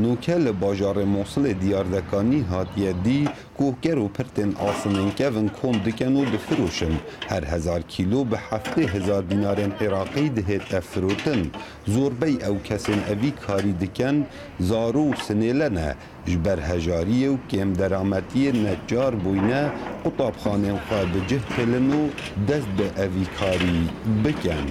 نوکل باجار موصل دیاردکانی هاتیه دی کوکر و پرتن آسنین کون کم دکن و دفروشن هر 1000 کیلو به 70,000 دینار عراقی دهت افروتن زوربی او کسین اوی کاری دکن زارو سنیلنه جبر هجاری و کم درامتی نجار بوینه قطاب خانه خواه بجه کلنو دست به اوی کاری بکن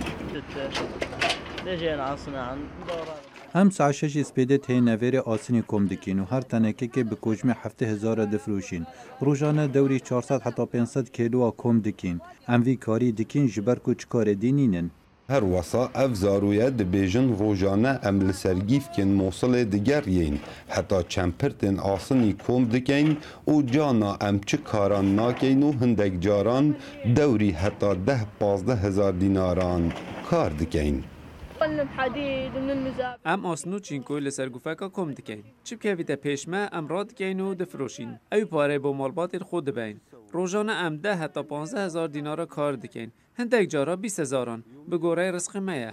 هم ساعت 6 سپیده تی نویر آسینی کم دکین و هر تنکه که به کجمه 7,000 دفروشین روزانه دوری 400 حتی 500 کیلو کم دکین ام وی کاری دکین جبر کچ کار دینینن هر وسا اف زارویه دبیجن روزانه ام لسرگیف کن موصل دیگر یین حتی چمپرتن آسنی کم دکین و جانا ام چه کاران ناکین و هندک جاران دوری حتی 10-15,000 دیناران کار دکین ام آسنو چینکوی لسرگوفکا کم دکین چی بکویده پیشمه ام را دکین و دفروشین اوی پاره با مالبات خود بین روزانه ام 10 حتی 15,000 دینار کار دکین هندک جارا 20,000 به گوره رزق میه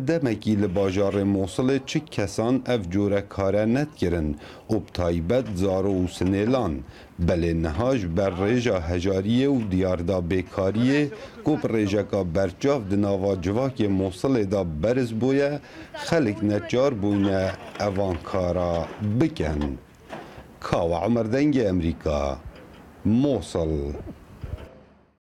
دمکی لباجار موصل چه کسان اف جوره کاره نت کرن و بتایبت زارو و سنیلان بله نهاج بر ریجا هجاریه و دیاردا بیکاریه گوب ریجاکا برچاف دناوا جواک موصل دا برز بویه خلق نجار بوینه اوان کارا بکن کاو عمر دنگ امریکا موصل